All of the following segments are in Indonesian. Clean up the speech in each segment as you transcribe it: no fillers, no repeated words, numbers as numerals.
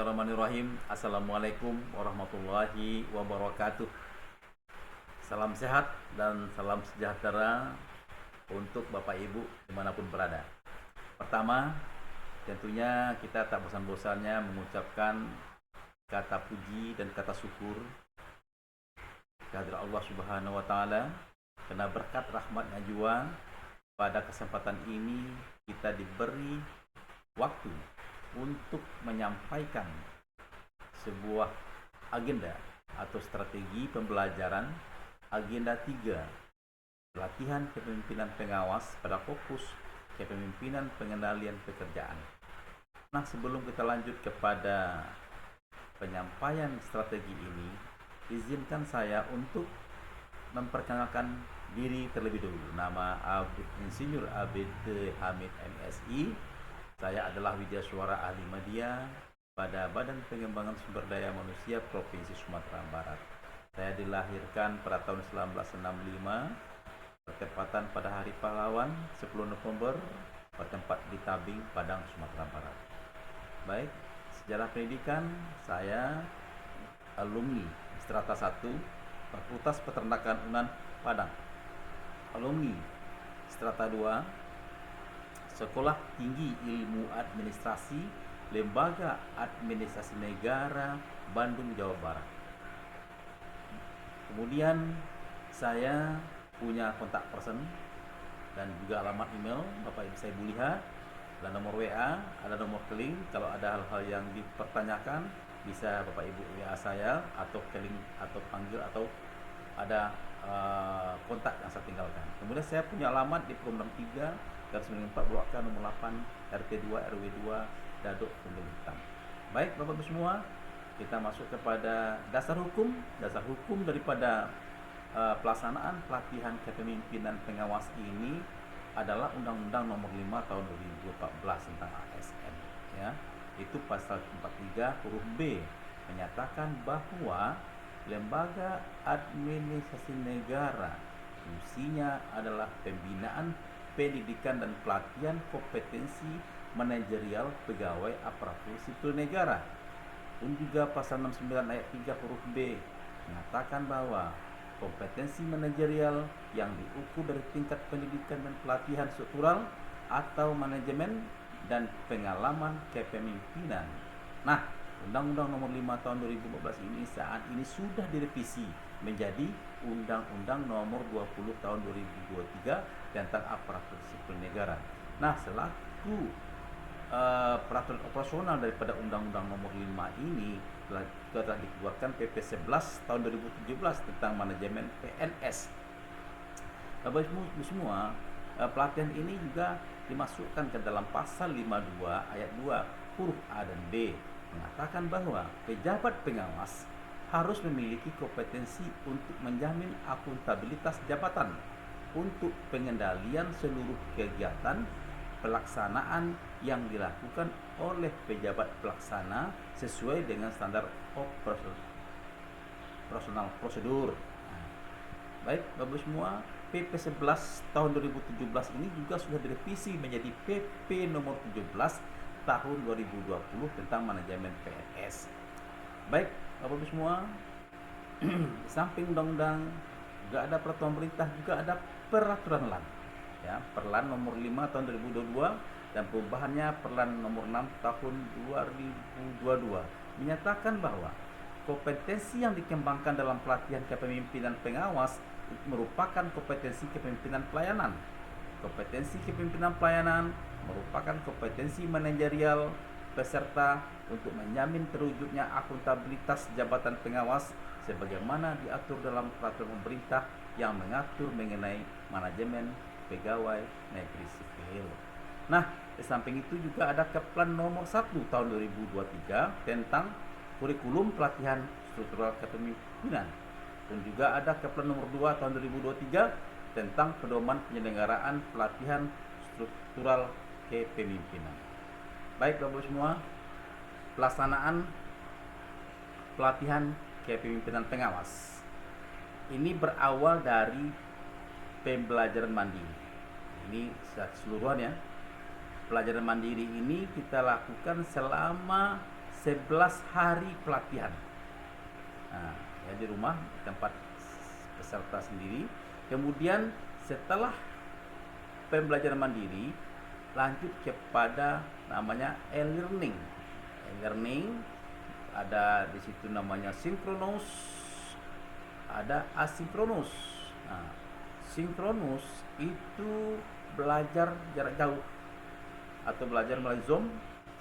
Bismillahirrahmanirrahim. Assalamualaikum warahmatullahi wabarakatuh. Salam sehat dan salam sejahtera untuk Bapak Ibu dimanapun berada. Pertama, tentunya kita tak bosan-bosannya mengucapkan kata puji dan kata syukur kehadirat Allah Subhanahu wa Ta'ala, karena berkat rahmatnya jua pada kesempatan ini kita diberi waktu untuk menyampaikan sebuah agenda atau strategi pembelajaran agenda 3, pelatihan kepemimpinan pengawas pada fokus kepemimpinan pengendalian pekerjaan. Nah, sebelum kita lanjut kepada penyampaian strategi ini, izinkan saya untuk memperkenalkan diri terlebih dulu. Nama Insinyur Abid Hamid MSI. Saya adalah Widyaswara Ahli Media pada Badan Pengembangan Sumber Daya Manusia Provinsi Sumatera Barat. Saya dilahirkan pada tahun 1965, bertepatan pada Hari Pahlawan 10 November, bertempat di Tabing, Padang, Sumatera Barat. Baik, sejarah pendidikan, saya alumni Strata 1, Fakultas Peternakan UNAN Padang. Alumni Strata 2, Sekolah Tinggi Ilmu Administrasi, Lembaga Administrasi Negara, Bandung, Jawa Barat. Kemudian saya punya kontak person dan juga alamat email Bapak Ibu saya boleh lihat, ada nomor WA, ada nomor link. Kalau ada hal-hal yang dipertanyakan bisa Bapak Ibu WA saya atau link atau panggil atau ada kontak yang saya tinggalkan. Kemudian saya punya alamat di Program 3 garis miring 4 Blok K nomor 8 RT 2 RW 2 Daduk Pembelitan. Baik Bapak Ibu semua, kita masuk kepada dasar hukum daripada pelaksanaan pelatihan kepemimpinan pengawas ini adalah Undang-Undang Nomor 5 Tahun 2014 tentang ASN, ya. Itu pasal 43 huruf B menyatakan bahwa lembaga administrasi negara fungsinya adalah pembinaan pendidikan dan pelatihan kompetensi manajerial pegawai aparatur sipil negara. Dan juga pasal 69 ayat 3 huruf B mengatakan bahwa kompetensi manajerial yang diukur dari tingkat pendidikan dan pelatihan struktural atau manajemen dan pengalaman kepemimpinan. Nah, Undang-Undang Nomor 5 Tahun 2014 ini saat ini sudah direvisi menjadi Undang-Undang Nomor 20 Tahun 2023 tentang aparatur sipil negara. Nah, selaku peraturan operasional daripada Undang-Undang Nomor 5 ini telah dikeluarkan PP 11 Tahun 2017 tentang manajemen PNS. Bapak Ibu semua, pelatihan ini juga dimasukkan ke dalam pasal 52 ayat 2 huruf A dan B mengatakan bahwa pejabat pengawas harus memiliki kompetensi untuk menjamin akuntabilitas jabatan untuk pengendalian seluruh kegiatan pelaksanaan yang dilakukan oleh pejabat pelaksana sesuai dengan standar operasional prosedur. Baik Bapak semua, PP 11 tahun 2017 ini juga sudah direvisi menjadi PP nomor 17 tahun 2020 tentang manajemen PNS. Baik Bapak Ibu semua, samping undang-undang juga ada peraturan pemerintah, juga ada peraturan LAN, ya, Perlan nomor 5 tahun 2022 dan perubahannya Perlan nomor 6 tahun 2022 menyatakan bahwa kompetensi yang dikembangkan dalam pelatihan kepemimpinan pengawas merupakan kompetensi kepemimpinan pelayanan. Kompetensi kepemimpinan pelayanan merupakan kompetensi manajerial peserta untuk menjamin terwujudnya akuntabilitas jabatan pengawas sebagaimana diatur dalam peraturan pemerintah yang mengatur mengenai manajemen pegawai negeri sipil. Nah, di samping itu juga ada Keplan nomor 1 tahun 2023 tentang kurikulum pelatihan struktural kepemimpinan. Dan juga ada Keplan nomor 2 tahun 2023 tentang pedoman penyelenggaraan pelatihan struktural kepemimpinan. Baik Bapak semua, pelaksanaan pelatihan kepemimpinan pengawas ini berawal dari pembelajaran mandiri. Ini secara keseluruhan ya. Pelajaran mandiri ini kita lakukan selama 11 hari pelatihan. Nah, ya di rumah tempat peserta sendiri. Kemudian setelah pembelajaran mandiri lanjut kepada namanya e-learning. E-learning ada di situ namanya sinkronus, ada asinkronus. Nah, sinkronus itu belajar jarak jauh atau belajar melalui Zoom,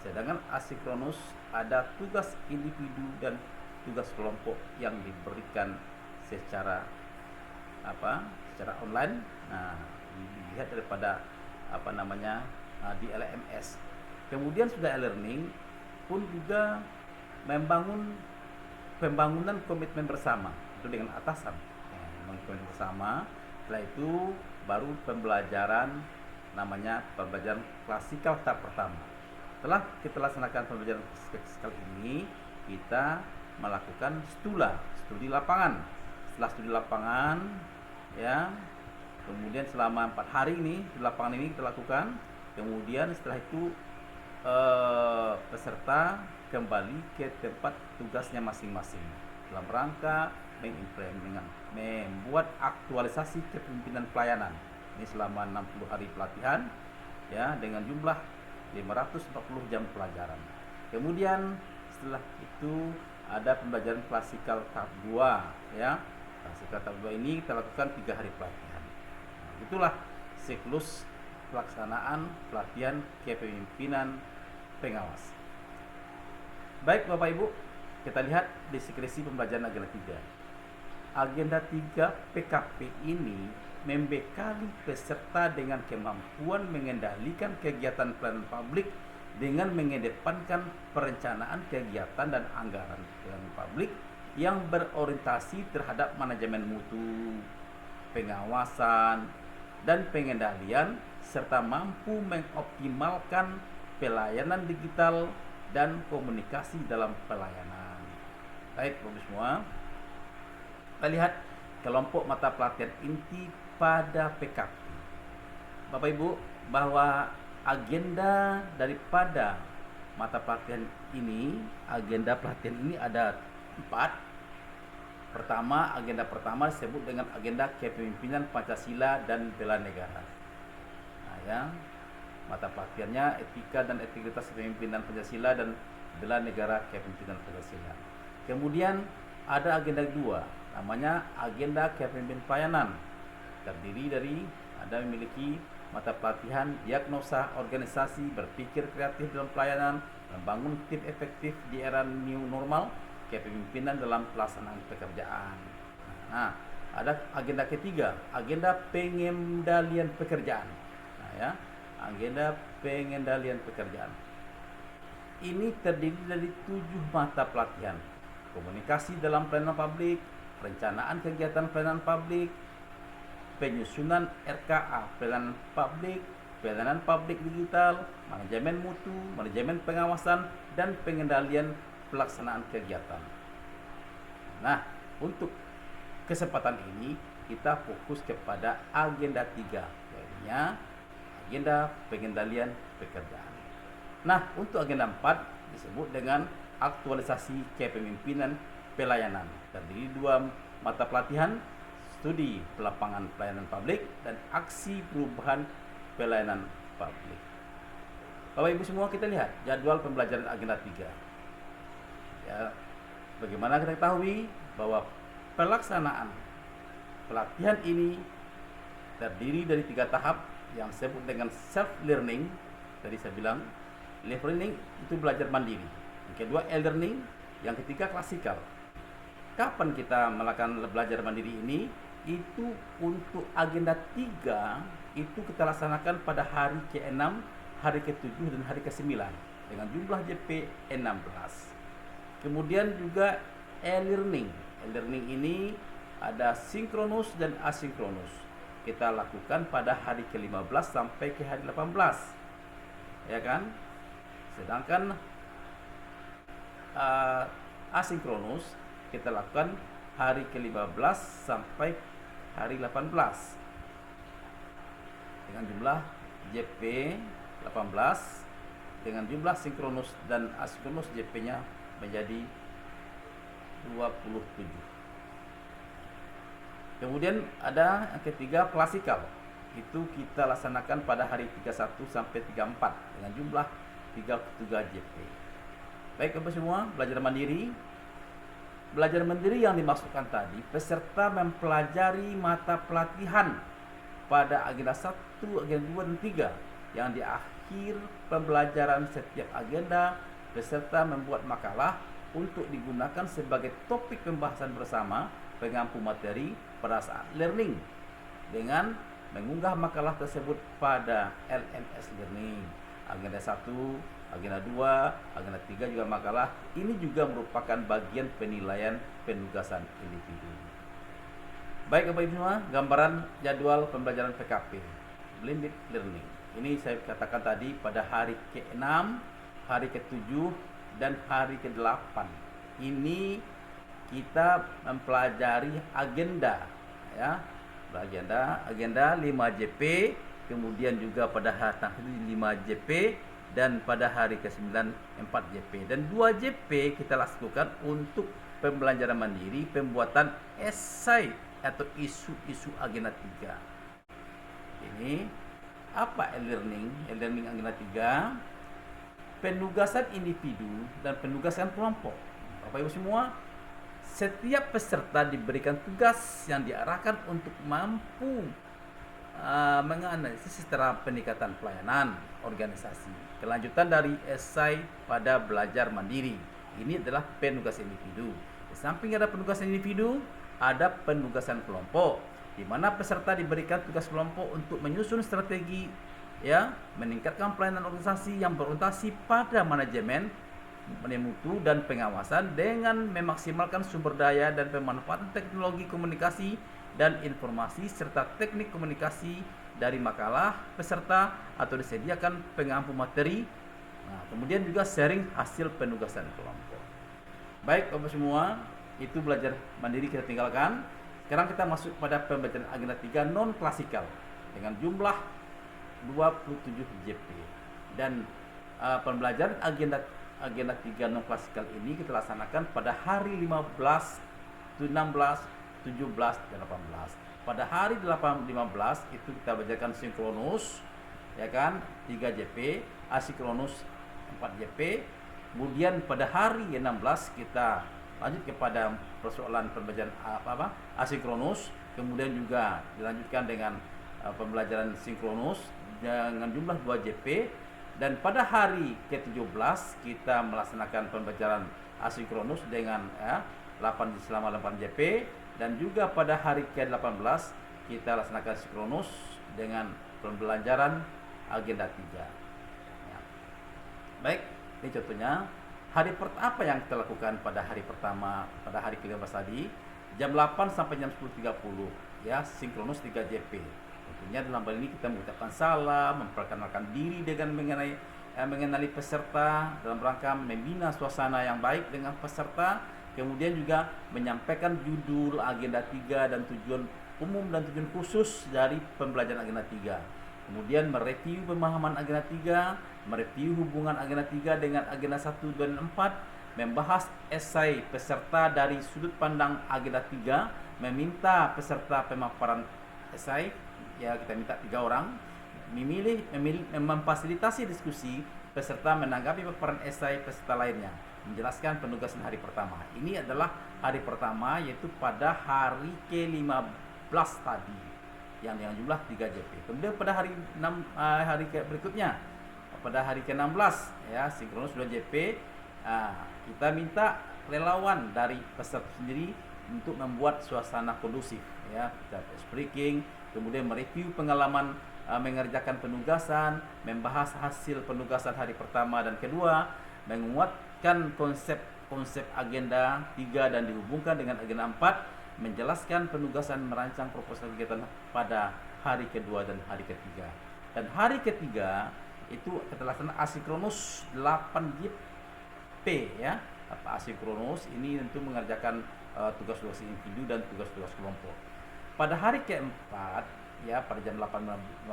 sedangkan asinkronus ada tugas individu dan tugas kelompok yang diberikan secara secara online. Nah, dilihat daripada di LMS. Kemudian sudah e-learning pun juga pembangunan komitmen bersama itu dengan atasan. Membangun komitmen bersama. Setelah itu baru pembelajaran klasikal tahap pertama. Setelah kita laksanakan pembelajaran klasikal ini, kita melakukan studi lapangan. Setelah studi lapangan, ya, kemudian selama 4 hari ini di lapangan ini kita lakukan. Kemudian setelah itu peserta kembali ke tempat tugasnya masing-masing dalam rangka membuat aktualisasi kepemimpinan pelayanan. Ini selama 60 hari pelatihan, ya, dengan jumlah 540 jam pelajaran. Kemudian setelah itu ada pembelajaran klasikal tahap 2, ya. Klasikal tahap 2 ini kita lakukan 3 hari pelatihan. Nah, itulah siklus pelaksanaan pelatihan kepemimpinan pengawas. Baik Bapak Ibu, kita lihat deskripsi pembelajaran agenda 3. Agenda 3 PKP ini membekali peserta dengan kemampuan mengendalikan kegiatan pelayanan publik dengan mengedepankan perencanaan kegiatan dan anggaran pelayanan publik yang berorientasi terhadap manajemen mutu, pengawasan, dan pengendalian, serta mampu mengoptimalkan pelayanan digital dan komunikasi dalam pelayanan. Baik, Bapak semua, kita lihat kelompok mata pelatihan inti pada PKP. Bapak Ibu, bahwa agenda daripada mata pelatihan ini, ada 4. Pertama, agenda pertama disebut dengan agenda kepemimpinan Pancasila dan bela negara. Nah, ya, mata pelatihannya etika dan integritas kepemimpinan Pancasila dan bela negara kepemimpinan Pancasila. Kemudian ada agenda 2, namanya agenda kepemimpinan pelayanan. Terdiri dari memiliki mata pelatihan diagnosa organisasi, berpikir kreatif dalam pelayanan, membangun tim efektif di era new normal, kepemimpinan dalam pelaksanaan pekerjaan. Nah, ada agenda ketiga, agenda pengendalian pekerjaan. Nah, ya, agenda pengendalian pekerjaan. Ini terdiri dari 7 mata pelatihan: komunikasi dalam pelayanan publik, perencanaan kegiatan pelayanan publik, penyusunan RKA pelayanan publik digital, manajemen mutu, manajemen pengawasan, dan pengendalian pelaksanaan kegiatan. Nah, untuk kesempatan ini kita fokus kepada agenda 3, yaitu agenda pengendalian pekerjaan. Nah, untuk agenda 4 disebut dengan aktualisasi kepemimpinan pelayanan. Terdiri 2 mata pelatihan, studi lapangan pelayanan publik dan aksi perubahan pelayanan publik. Bapak Ibu semua, kita lihat jadwal pembelajaran agenda 3. Ya, bagaimana kita ketahui bahwa pelaksanaan pelatihan ini terdiri dari 3 tahap yang disebut dengan self learning. Tadi saya bilang learning itu belajar mandiri. Yang kedua e-learning, yang ketiga klasikal. Kapan kita melakukan belajar mandiri ini? Itu untuk agenda 3 itu kita laksanakan pada hari ke-6, hari ke-7 dan hari ke-9 dengan jumlah JP 16. Kemudian juga e-learning. E-learning ini ada sinkronus dan asinkronus. Kita lakukan pada hari ke-15 sampai ke hari 18. Ya kan? Sedangkan asinkronus kita lakukan hari ke-15 sampai hari 18 dengan jumlah JP 18, dengan jumlah sinkronus dan asinkronus JP-nya menjadi 27. Kemudian ada yang ketiga klasikal. Itu kita laksanakan pada hari 31 sampai 34 dengan jumlah 33 JP. Baik Bapak semua, belajar mandiri. Belajar mandiri yang dimaksudkan tadi, peserta mempelajari mata pelatihan pada agenda 1, agenda 2, dan 3 yang di akhir pembelajaran setiap agenda, peserta membuat makalah untuk digunakan sebagai topik pembahasan bersama pengampu materi pada saat learning dengan mengunggah makalah tersebut pada LMS Learning. Agenda 1, agenda 2, agenda 3 juga makalah. Ini juga merupakan bagian penilaian penugasan individu. Baik Bapak Ibu semua, gambaran jadwal pembelajaran PKP Blended Learning. Ini saya katakan tadi pada hari ke-6, hari ke-7, dan hari ke-8. Ini kita mempelajari agenda, ya. Agenda 5 JP, kemudian juga pada hari 5 JP, dan pada hari ke-9 4 JP. Dan 2 JP kita lakukan untuk pembelajaran mandiri, pembuatan esai atau isu-isu agenda 3. Ini apa e-learning? E-learning agenda 3, penugasan individu dan penugasan kelompok. Bapak Ibu semua, setiap peserta diberikan tugas yang diarahkan untuk mampu menganalisis secara peningkatan pelayanan organisasi. Kelanjutan dari esai pada belajar mandiri. Ini adalah penugasan individu. Di samping ada penugasan individu, ada penugasan kelompok, di mana peserta diberikan tugas kelompok untuk menyusun strategi, ya, meningkatkan pelayanan organisasi yang berorientasi pada manajemen, mutu dan pengawasan dengan memaksimalkan sumber daya dan pemanfaatan teknologi komunikasi dan informasi serta teknik komunikasi dari makalah peserta atau disediakan pengampu materi. Kemudian juga sharing hasil penugasan kelompok. Baik Bapak semua, itu belajar mandiri kita tinggalkan. Sekarang kita masuk pada pembelajaran agenda 3 non klasikal dengan jumlah 27 JP. Dan pembelajaran agenda 3 non klasikal ini kita laksanakan pada hari 15, 16, 17, dan 18. Pada hari 15 itu kita belajarkan sinkronus, ya kan, 3 JP, asinkronus 4 JP. Kemudian pada hari 16 kita lanjut kepada persoalan pembelajaran asinkronus, kemudian juga dilanjutkan dengan pembelajaran sinkronus dengan jumlah 2 JP. Dan pada hari ke-17 kita melaksanakan pembelajaran asinkronus dengan selama 8 JP, dan juga pada hari ke-18 kita laksanakan sinkronus dengan pembelajaran agenda 3. Ya. Baik, ini contohnya hari apa yang kita lakukan pada hari pertama, pada hari ke-15 tadi, jam 8 sampai jam 10.30, ya, sinkronus 3 JP. Tentunya dalam hal ini kita mengucapkan salam, memperkenalkan diri dengan mengenali peserta dalam rangka membina suasana yang baik dengan peserta, kemudian juga menyampaikan judul agenda 3 dan tujuan umum dan tujuan khusus dari pembelajaran agenda 3. Kemudian mereview pemahaman agenda 3, mereview hubungan agenda 3 dengan agenda 1, 2, dan 4, membahas esai peserta dari sudut pandang agenda 3, meminta peserta pemaparan esai, ya, kita minta 3 orang, memfasilitasi diskusi peserta menanggapi paparan esai peserta lainnya, menjelaskan penugasan hari pertama. Ini adalah hari pertama, yaitu pada hari ke-15 tadi yang dengan jumlah 3 JP. Kemudian pada hari berikutnya, pada hari ke-16, ya, sinkronus 2 JP, kita minta relawan dari peserta sendiri untuk membuat suasana kondusif, ya, kita speaking, kemudian mereview pengalaman mengerjakan penugasan, membahas hasil penugasan hari pertama dan kedua, menguatkan konsep agenda 3 dan dihubungkan dengan agenda 4, menjelaskan penugasan merancang proposal kegiatan pada hari kedua dan hari ketiga. Dan hari ketiga itu kita laksanakan asinkronus 8 JP, ya. Asinkronus ini tentu mengerjakan tugas-tugas individu dan tugas-tugas kelompok. Pada hari keempat, ya, pada jam 8.15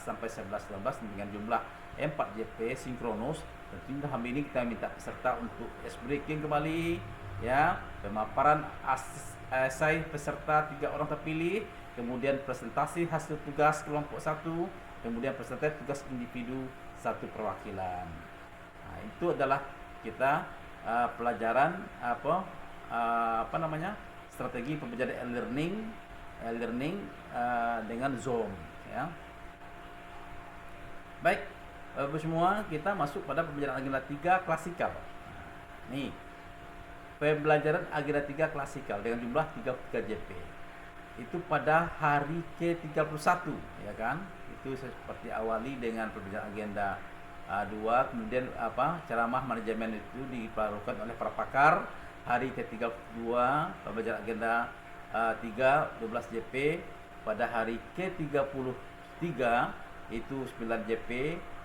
sampai 11.19 dengan jumlah 4 JP sinkronus, Tentunya dalam ini kita minta peserta untuk ice breaking kembali, ya, pemaparan esai peserta 3 orang terpilih, kemudian presentasi hasil tugas kelompok 1, kemudian presentasi tugas individu 1 perwakilan. Nah, itu adalah kita pelajaran strategi pembelajaran e-learning dengan Zoom, ya. Baik, Bapak semua, kita masuk pada pembelajaran agenda 3 klasikal. Nih, pembelajaran agenda 3 klasikal dengan jumlah 33 JP. Itu pada hari ke-31, ya kan? Itu seperti awali dengan pembelajaran agenda 2, kemudian ceramah manajemen itu dilakukan oleh para pakar. Hari ke-32 pembelajaran agenda 3 12 JP. Pada hari ke-33 itu 9 JP.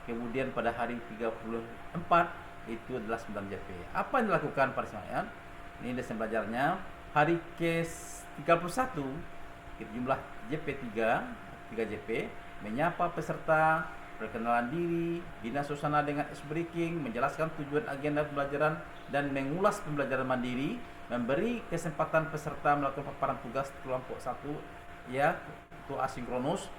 Kemudian pada hari 34 itu adalah 9 JP. Apa yang dilakukan pada saat ini desain belajarnya? Hari ke-31 jumlah JP 3 JP, menyapa peserta, perkenalan diri, bina suasana dengan ice breaking, menjelaskan tujuan agenda pembelajaran dan mengulas pembelajaran mandiri, memberi kesempatan peserta melakukan paparan tugas kelompok 1, ya, itu asinkronus,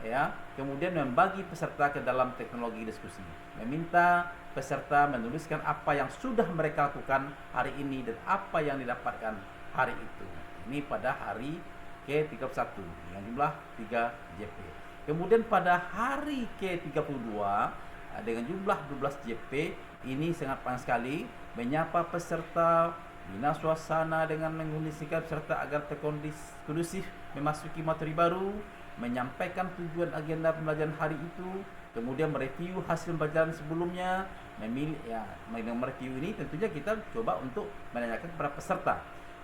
ya. Kemudian membagi peserta ke dalam teknologi diskusi, meminta peserta menuliskan apa yang sudah mereka lakukan hari ini dan apa yang didapatkan hari itu. Ini pada hari ke-31 dengan jumlah 3 JP. Kemudian pada hari ke-32 dengan jumlah 12 JP, ini sangat panjang sekali, menyapa peserta, bina suasana dengan mengkondisikan peserta agar terkondusif memasuki materi baru, menyampaikan tujuan agenda pembelajaran hari itu, kemudian mereview hasil pembelajaran sebelumnya, mereview ini tentunya kita coba untuk menanyakan kepada peserta,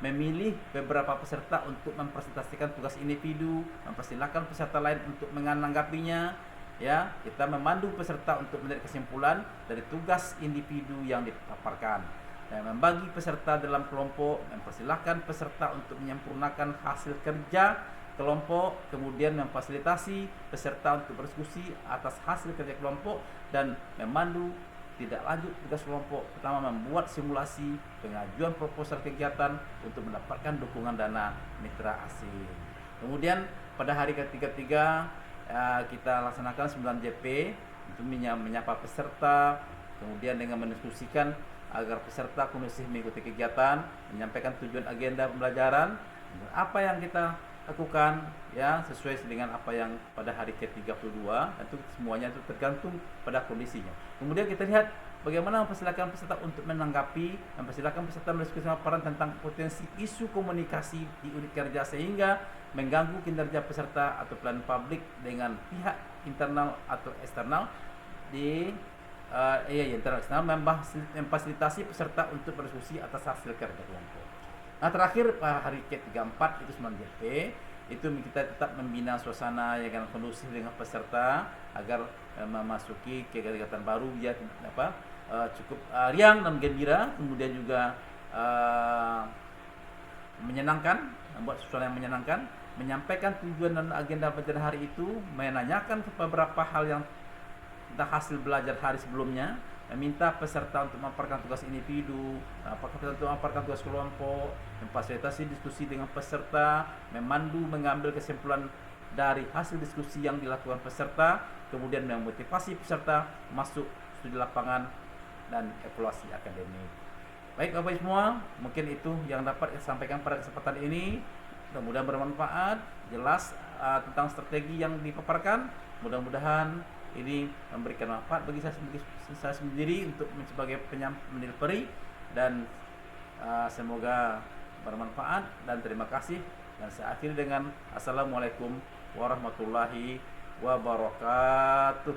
memilih beberapa peserta untuk mempresentasikan tugas individu, mempersilahkan peserta lain untuk menanggapinya, ya. Kita memandu peserta untuk menarik kesimpulan dari tugas individu yang dipaparkan, dan membagi peserta dalam kelompok, mempersilahkan peserta untuk menyempurnakan hasil kerja kelompok, kemudian memfasilitasi peserta untuk berdiskusi atas hasil kerja kelompok, dan memandu tidak lanjut tugas kelompok. Pertama, membuat simulasi pengajuan proposal kegiatan untuk mendapatkan dukungan dana mitra asing. Kemudian pada hari ke-33 kita laksanakan 9 JP untuk menyapa peserta, kemudian dengan mendiskusikan agar peserta kondusif mengikuti kegiatan, menyampaikan tujuan agenda pembelajaran, apa yang kita lakukan, ya, sesuai dengan apa yang pada hari ke-32. Itu semuanya itu tergantung pada kondisinya. Kemudian kita lihat bagaimana mempersilakan peserta untuk menanggapi, mempersilakan peserta mendiskusi paparan tentang potensi isu komunikasi di unit kerja sehingga mengganggu kinerja peserta atau pelayanan publik dengan pihak internal atau eksternal internal eksternal, memfasilitasi peserta untuk berdiskusi atas hasil kerja kelompok. Nah, terakhir hari ke-34 itu 9 JP, itu kita tetap membina suasana yang kondusif dengan peserta agar memasuki kegiatan baru ya cukup riang dan gembira, kemudian juga menyenangkan, membuat suasana yang menyenangkan, menyampaikan tujuan dan agenda pembelajaran hari itu, menanyakan beberapa hal yang tentang hasil belajar hari sebelumnya, meminta peserta untuk memaparkan tugas individu, apakah peserta untuk memaparkan tugas kelompok, memfasilitasi diskusi dengan peserta, memandu mengambil kesimpulan dari hasil diskusi yang dilakukan peserta, kemudian memotivasi peserta masuk studi lapangan dan evaluasi akademik. Baik Bapak Ibu semua, mungkin itu yang dapat saya sampaikan pada kesempatan ini. Mudah-mudahan bermanfaat, jelas tentang strategi yang dipaparkan. Mudah-mudahan ini memberikan manfaat bagi saya sendiri untuk sebagai penyelesaian, dan semoga bermanfaat, dan terima kasih, dan saya akhiri dengan Assalamualaikum warahmatullahi wabarakatuh.